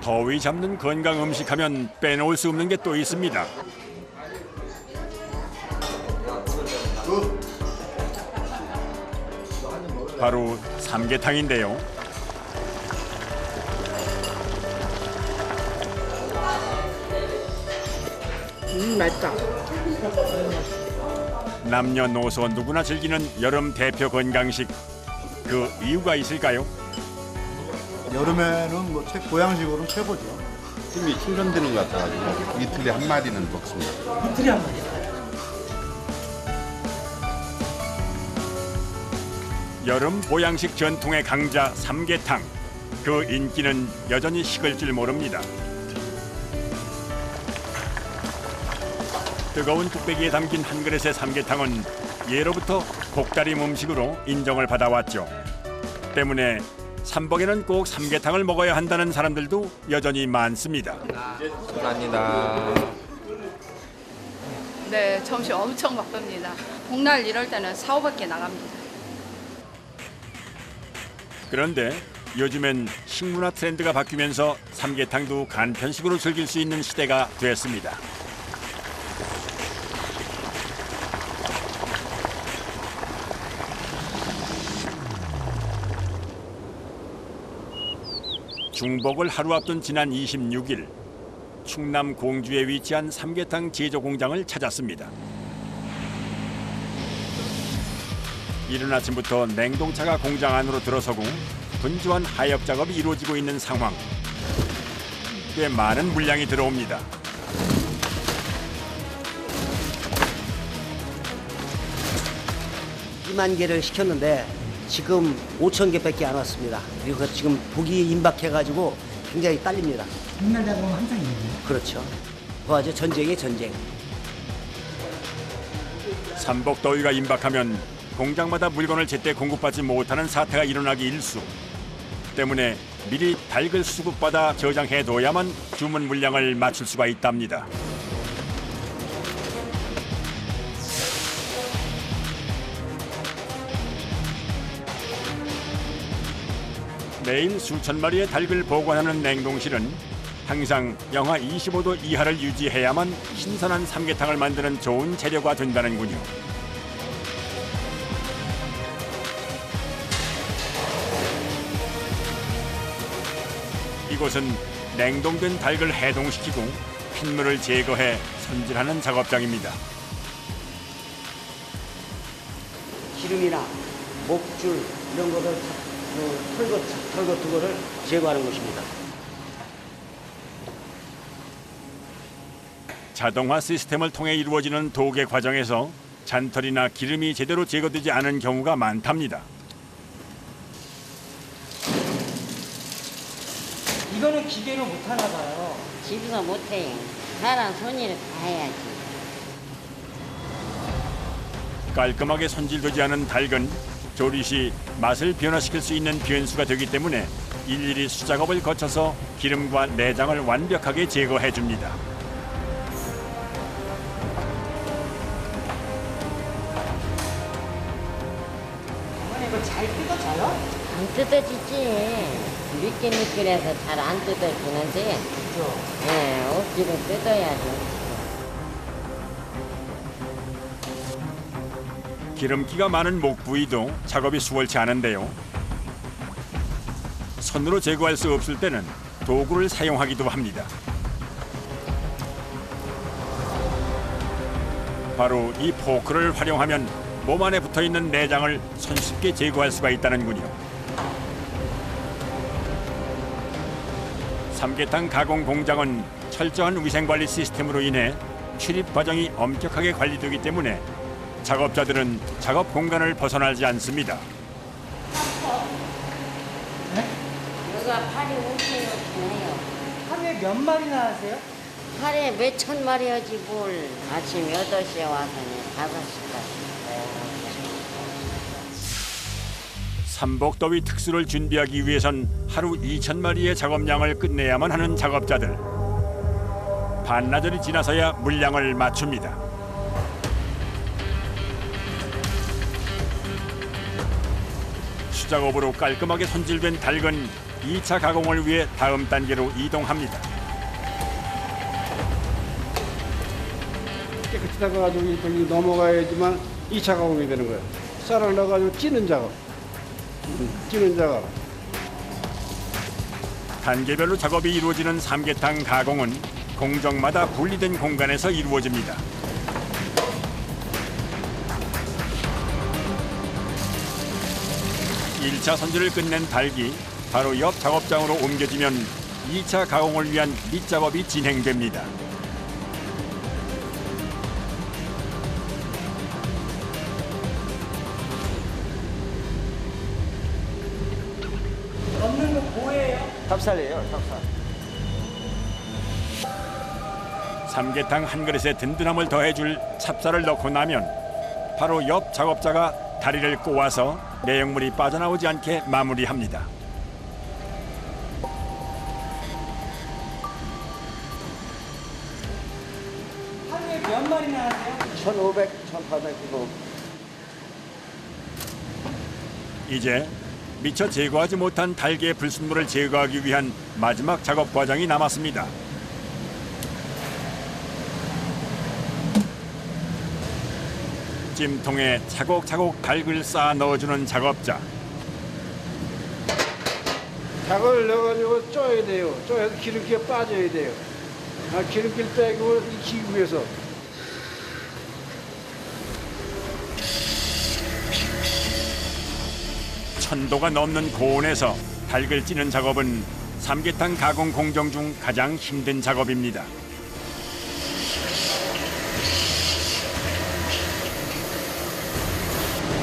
더위 잡는 건강 음식 하면 빼놓을 수 없는 게 또 있습니다. 바로 삼계탕인데요. 맛있다. 남녀노소 누구나 즐기는 여름 대표 건강식. 그 이유가 있을까요? 여름에는 뭐 보양식으로는 최고죠. 힘이 충전되는 것 같아가지고 이틀에 한 마리는 먹습니다. 이틀에 한 마리. 여름 보양식 전통의 강자 삼계탕. 그 인기는 여전히 식을 줄 모릅니다. 뜨거운 뚝배기에 담긴 한 그릇의 삼계탕은 예로부터 복다림 음식으로 인정을 받아왔죠. 때문에 삼복에는 꼭 삼계탕을 먹어야 한다는 사람들도 여전히 많습니다. 감사합니다. 네, 점심 엄청 바쁩니다. 복날 이럴 때는 4, 500개 나갑니다. 그런데 요즘엔 식문화 트렌드가 바뀌면서 삼계탕도 간편식으로 즐길 수 있는 시대가 됐습니다. 중복을 하루 앞둔 지난 26일 충남 공주에 위치한 삼계탕 제조 공장을 찾았습니다. 이른 아침부터 냉동차가 공장 안으로 들어서고 분주한 하역 작업이 이루어지고 있는 상황. 꽤 많은 물량이 들어옵니다. (2만) 개를 시켰는데 지금 5천 개밖에 안 왔습니다. 그리고 지금 복이 임박해가지고 굉장히 딸립니다. 백날 작업은 항상 있는데요. 그렇죠. 그거죠. 전쟁이 전쟁. 삼복 더위가 임박하면 공장마다 물건을 제때 공급받지 못하는 사태가 일어나기 일쑤. 때문에 미리 닭을 수급받아 저장해둬야만 주문 물량을 맞출 수가 있답니다. 매일 수천 마리의 닭을 보관하는 냉동실은 항상 영하 25도 이하를 유지해야만 신선한 삼계탕을 만드는 좋은 재료가 된다는군요. 이곳은 냉동된 닭을 해동시키고 핏물을 제거해 손질하는 작업장입니다. 기름이나 목줄 이런 거를 털것두 거를 제거하는 것입니다. 자동화 시스템을 통해 이루어지는 도개 과정에서 잔털이나 기름이 제대로 제거되지 않은 경우가 많답니다. 이거는 기계로 못 하나 봐요. 집에서 못해요. 사람 손일을 다 해야지. 깔끔하게 손질되지 않은 닭은 조리 시 맛을 변화시킬 수 있는 변수가 되기 때문에 일일이 수작업을 거쳐서 기름과 내장을 완벽하게 제거해 줍니다. 어머니 이거 잘 뜯어져요? 안 뜯어지지. 미끌미끌해서 잘 안 뜯어지는데, 그죠. 예, 억지로 뜯어야죠. 기름기가 많은 목 부위도 작업이 수월치 않은데요. 손으로 제거할 수 없을 때는 도구를 사용하기도 합니다. 바로 이 포크를 활용하면 몸 안에 붙어있는 내장을 손쉽게 제거할 수가 있다는군요. 삼계탕 가공 공장은 철저한 위생관리 시스템으로 인해 출입 과정이 엄격하게 관리되기 때문에 작업자들은 작업 공간을 벗어나지 않습니다. 여기가 팔이 엄청 해요. 하루에 몇 마리나 하세요? 하루에 몇천 마리 하지 뭘. 아침 8시에 와서는 5시까지. 삼복더위 특수를 준비하기 위해선 하루 2,000마리의 작업량을 끝내야만 하는 작업자들. 반나절이 지나서야 물량을 맞춥니다. 수작업으로 깔끔하게 손질된 닭은 2차 가공을 위해 다음 단계로 이동합니다. 깨끗이 닦아가지고 여기 넘어가야지만 2차 가공이 되는 거예요. 쌀을 넣어가지고 찌는 작업. 찌는 작업. 단계별로 작업이 이루어지는 삼계탕 가공은 공정마다 분리된 공간에서 이루어집니다. 일차 손질을 끝낸 닭이 바로 옆 작업장으로 옮겨지면 2차 가공을 위한 밑작업이 진행됩니다. 넣는 거 뭐예요? 찹쌀이에요, 찹쌀. 삼계탕 한 그릇에 든든함을 더해줄 찹쌀을 넣고 나면 바로 옆 작업자가 다리를 꼬아서 내용물이 빠져나오지 않게 마무리합니다. 하루에 몇 마리나 하세요? 1,500, 1,800kg. 이제 미처 제거하지 못한 달걀의 불순물을 제거하기 위한 마지막 작업 과정이 남았습니다. 찜통에 차곡차곡 닭을 쌓아 넣어주는 작업자. 닭을 넣어가지고 쪄야 돼요. 쪄야 기름기가 빠져야 돼요. 기름기를 빼고 익히기 위해서. 천도가 넘는 고온에서 닭을 찌는 작업은 삼계탕 가공 공정 중 가장 힘든 작업입니다.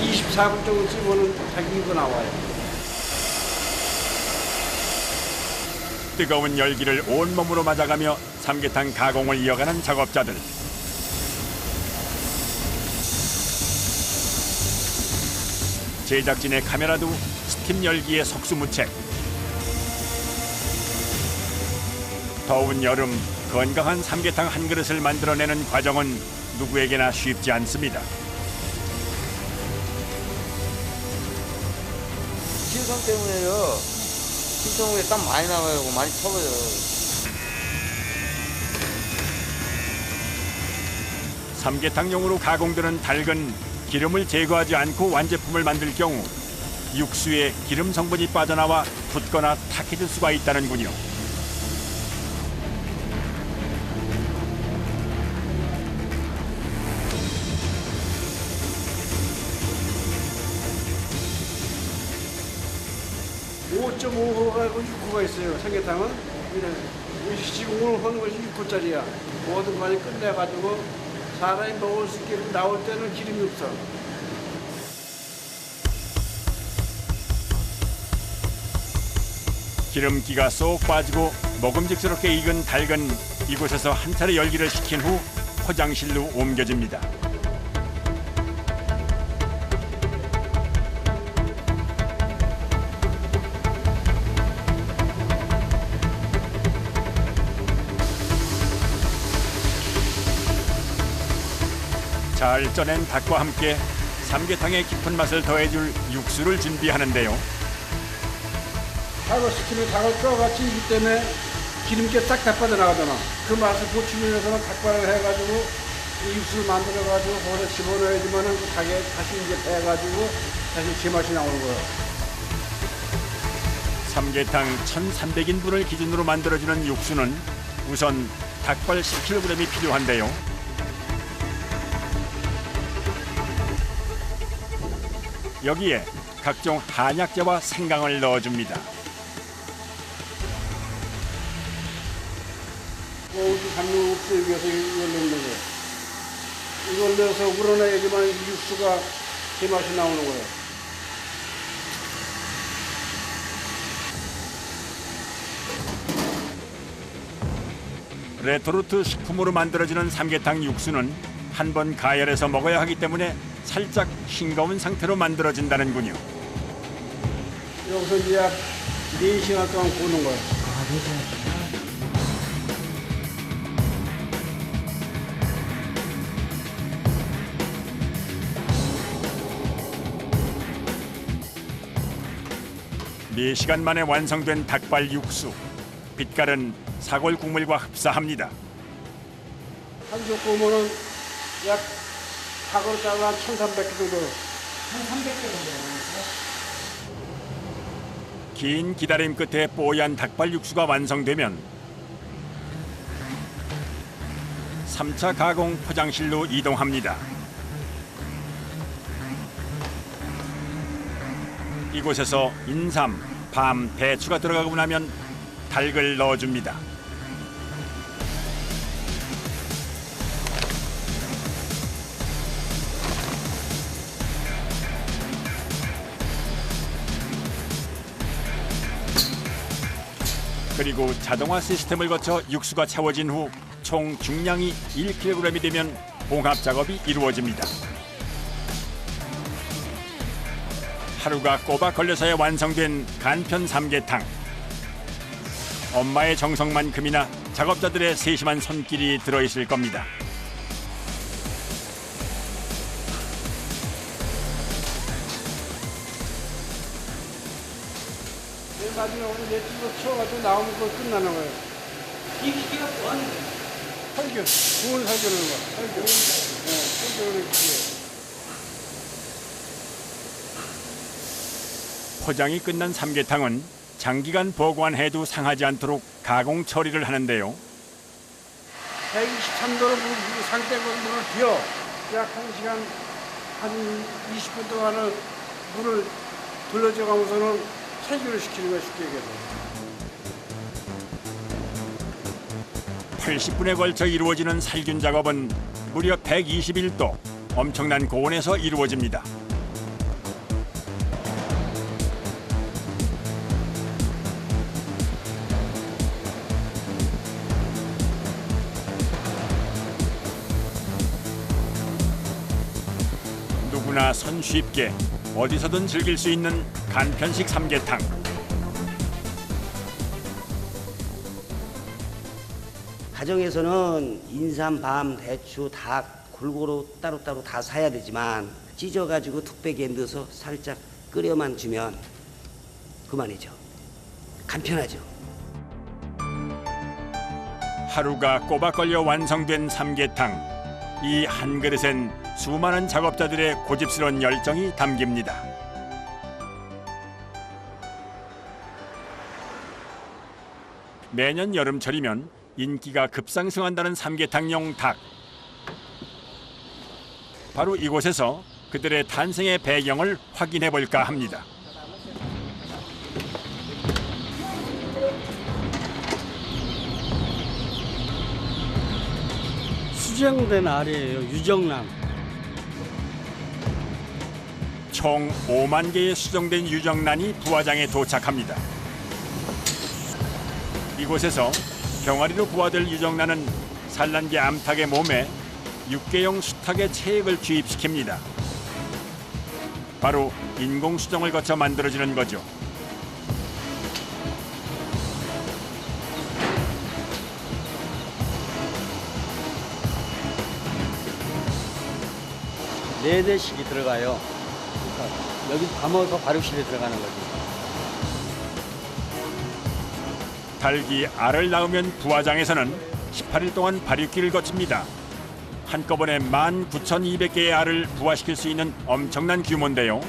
이 24분 정도 찌면은 닭이 이거 나와요. 뜨거운 열기를 온몸으로 맞아가며 삼계탕 가공을 이어가는 작업자들. 제작진의 카메라도 스팀 열기에 속수무책. 더운 여름 건강한 삼계탕 한 그릇을 만들어내는 과정은 누구에게나 쉽지 않습니다. 신성 때문에요. 신성에 땀 많이 나와요. 많이 쳐버요. 삼계탕용으로 가공되는 닭은 기름을 제거하지 않고 완제품을 만들 경우 육수에 기름 성분이 빠져나와 붓거나 탁해질 수가 있다는군요. (5.5호가) 6호가 있어요. 삼계탕은 지금 오늘 하는 것이 6호짜리야. 모든 거 끝내가지고 사람이 먹을 수 있게 나올 때는 기름이 없어. 기름기가 쏙 빠지고 먹음직스럽게 익은 닭은 이곳에서 한 차례 열기를 식힌 후 포장실로 옮겨집니다. 잘 쪄낸 닭과 함께 삼계탕의 깊은 맛을 더해줄 육수를 준비하는데요. 닭을 시키면 닭을 쪄같이 익기 때문에 기름기가 싹 다 빠져나가잖아. 그 맛을 보충 위해서는 닭발을 해가지고 이 육수를 만들어가지고 거기다 집어넣어야지만은 그 닭에 다시 이제 빼가지고 다시 제맛이 나오는 거예요. 삼계탕 1,300인분을 기준으로 만들어지는 육수는 우선 닭발 10kg이 필요한데요. 여기에 각종 한약재와 생강을 넣어줍니다. 고기 담는 없애기 위해서 이걸 넣는 거예요. 이걸 넣어서 우러내야지만 이 육수가 제맛이 나오는 거예요. 레토르트 식품으로 만들어지는 삼계탕 육수는 한 번 가열해서 먹어야 하기 때문에 살짝 싱거운 상태로 만들어진다는군요. 여기서 이제 약 4시간 동안 구우는 거예요. 4시간 만에 완성된 닭발 육수. 빛깔은 사골 국물과 흡사합니다. 한 조금은 약 사고로 짜면 한 1,300개 정도. 한 300개 정도. 긴 기다림 끝에 뽀얀 닭발 육수가 완성되면 3차 가공 포장실로 이동합니다. 이곳에서 인삼, 밤, 대추가 들어가고 나면 닭을 넣어줍니다. 그리고 자동화 시스템을 거쳐 육수가 채워진 후 총 중량이 1kg이 되면 봉합 작업이 이루어집니다. 하루가 꼬박 걸려서야 완성된 간편 삼계탕. 엄마의 정성만큼이나 작업자들의 세심한 손길이 들어있을 겁니다. 나중에 오늘 내집으로 치워가지고 나오면 그거 끝나는 거예요. 이 기계가 뭐 하는 거예요? 살균, 구운 살균하는 거. 살균. 살균하는 기계. 포장이 끝난 삼계탕은 장기간 보관해도 상하지 않도록 가공 처리를 하는데요. 123도로 상태고 물을 비워 약 1시간 한 20분 동안은 물을 돌려줘 가면서는 살균을 시키는 거야, 쉽게 얘기해서. 80분에 걸쳐 이루어지는 살균 작업은 무려 121도, 엄청난 고온에서 이루어집니다. 누구나 손쉽게 어디서든 즐길 수 있는 간편식 삼계탕. 가정에서는 인삼, 밤, 대추, 닭 골고루 따로따로 다 사야 되지만 찢어가지고 뚝배기에 넣어서 살짝 끓여만 주면 그만이죠. 간편하죠. 하루가 꼬박 걸려 완성된 삼계탕. 이 한 그릇엔 수많은 작업자들의 고집스러운 열정이 담깁니다. 매년 여름철이면 인기가 급상승한다는 삼계탕용 닭. 바로 이곳에서 그들의 탄생의 배경을 확인해 볼까 합니다. 수정된 알이에요. 유정란. 총 5만 개의 수정된 유정란이 부화장에 도착합니다. 이곳에서 병아리로 부화될 유정란은 산란기 암탉의 몸에 육개형 수탉의 체액을 주입시킵니다. 바로 인공 수정을 거쳐 만들어지는 거죠. 네 대씩이 들어가요. 그러니까 여기 담아서 발육실에 들어가는 거지. 닭이 알을 낳으면 부화장에서는 18일 동안 발육기를 거칩니다. 한꺼번에 19,200개의 알을 부화시킬 수 있는 엄청난 규모인데요.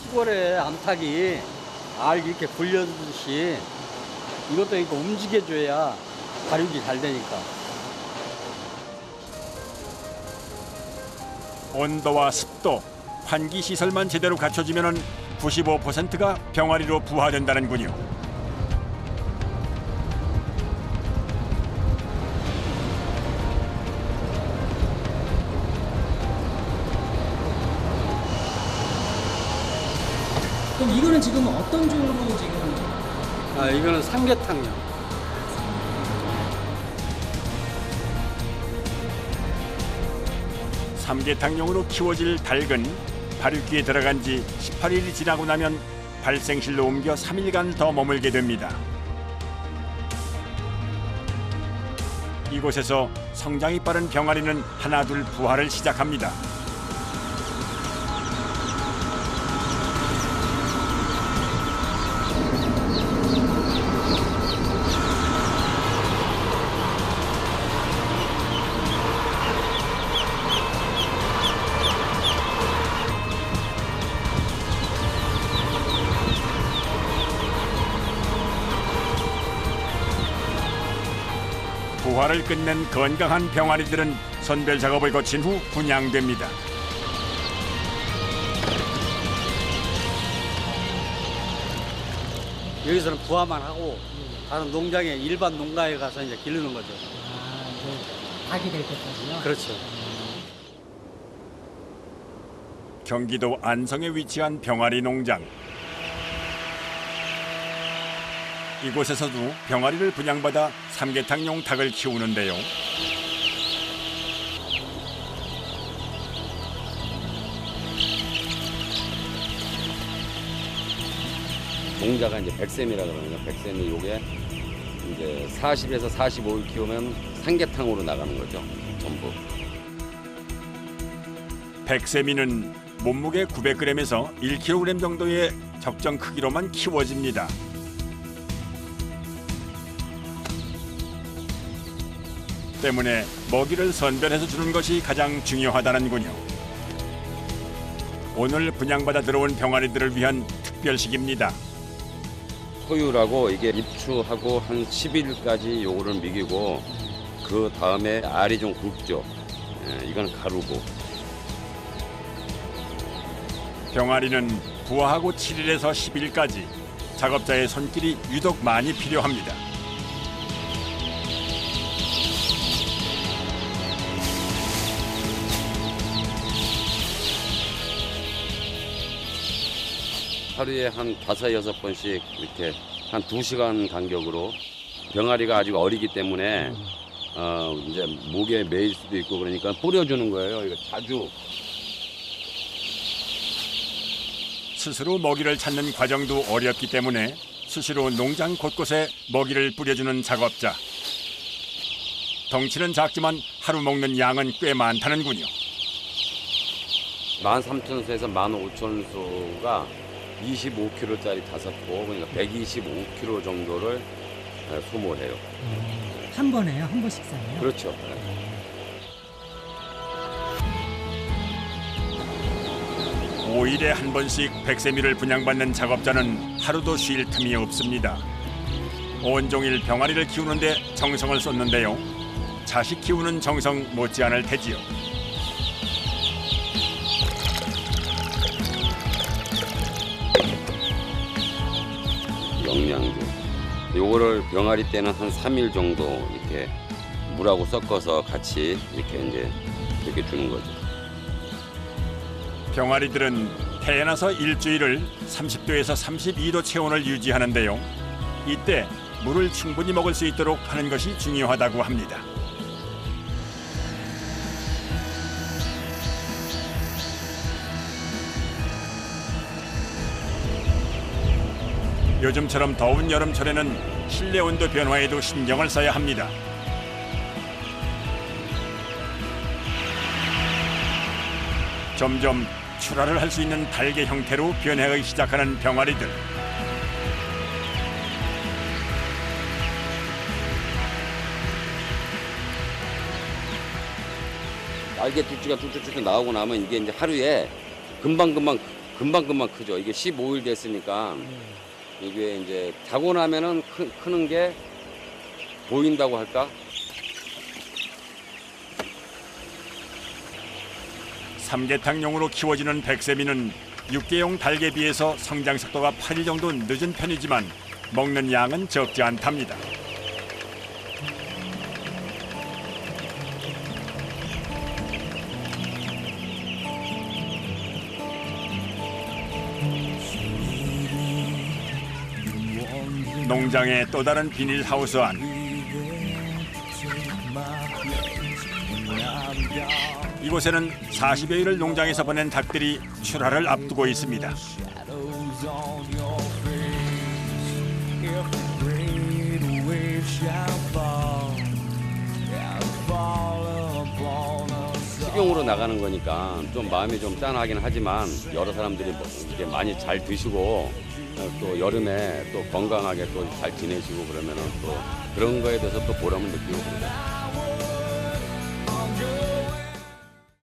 시골에 암탉이 알 이렇게 굴려주듯이 이것도 이렇게 움직여줘야 발육이 잘 되니까. 온도와 습도, 환기 시설만 제대로 갖춰지면 95%가 병아리로 부화된다는군요. 그럼 이거는 지금 어떤 종으로 지금? 이거는 삼계탕이요. 삼계탕용으로 키워질 닭은 발육기에 들어간 지 18일이 지나고 나면 발생실로 옮겨 3일간 더 머물게 됩니다. 이곳에서 성장이 빠른 병아리는 하나둘 부화를 시작합니다. 부화를 끝낸 건강한 병아리들은 선별 작업을 거친 후 분양됩니다. 여기서는 부화만 하고 다른 농장에 일반 농가에 가서 이제 기르는 거죠. 닭이 될 때까지요? 그렇죠. 경기도 안성에 위치한 병아리 농장. 이곳에서도 병아리를 분양받아 삼계탕용 닭을 키우는데요. 농자가 이제 백셈이라 그러거든요. 백셈이 요게 이제 40에서 45일 키우면 삼계탕으로 나가는 거죠. 전부. 백세미는 몸무게 900g에서 1kg 정도의 적정 크기로만 키워집니다. 때문에 먹이를 선별해서 주는 것이 가장 중요하다는군요. 오늘 분양받아 들어온 병아리들을 위한 특별식입니다. 소유라고 이게 입추하고 한 10일까지 요거를 먹이고 그 다음에 알이 좀 굵죠. 이건 가루고. 병아리는 부화하고 7일에서 10일까지 작업자의 손길이 유독 많이 필요합니다. 하루에 한 5-6번씩 이렇게 한 2시간 간격으로 병아리가 아직 어리기 때문에 이제 목에 매일 수도 있고 그러니까 뿌려주는 거예요. 이거 자주. 스스로 먹이를 찾는 과정도 어렵기 때문에 수시로 농장 곳곳에 먹이를 뿌려주는 작업자. 덩치는 작지만 하루 먹는 양은 꽤 많다는군요. 13,000수에서 15,000수가 25kg짜리 5포, 그러니까 125kg 정도를 소모해요. 한 번에요? 한 번씩 사요? 그렇죠. 5일에 한 번씩 백세미를 분양받는 작업자는 하루도 쉴 틈이 없습니다. 온종일 병아리를 키우는데 정성을 쏟는데요. 자식 키우는 정성 못지않을 테지요. 영양제. 요거를 병아리 때는 한 3일 정도 이렇게 물하고 섞어서 같이 이렇게 주는 거죠. 병아리들은 태어나서 일주일을 30도에서 32도 체온을 유지하는데요. 이때 물을 충분히 먹을 수 있도록 하는 것이 중요하다고 합니다. 요즘처럼 더운 여름철에는 실내 온도 변화에도 신경을 써야 합니다. 점점 출하를 할 수 있는 달개 형태로 변해가기 시작하는 병아리들. 날개 뚜지가 뚝뚝뚝 나오고 나면 이게 이제 하루에 금방 크죠. 이게 15일 됐으니까 이게 이제 자고 나면은 크는 게 보인다고 할까? 삼계탕용으로 키워지는 백세미는 육개용 닭에 비해서 성장 속도가 8일 정도 늦은 편이지만 먹는 양은 적지 않답니다. 농장의 또 다른 비닐하우스 안. 이곳에는 40여일을 농장에서 보낸 닭들이 출하를 앞두고 있습니다. 식용으로 나가는 거니까 좀 마음이 좀 짠하긴 하지만 여러 사람들이 뭐 이렇게 많이 잘 드시고 또 여름에 또 건강하게 또 잘 지내시고 그러면은 또 그런 거에 대해서 또 보람을 느끼고 그러죠.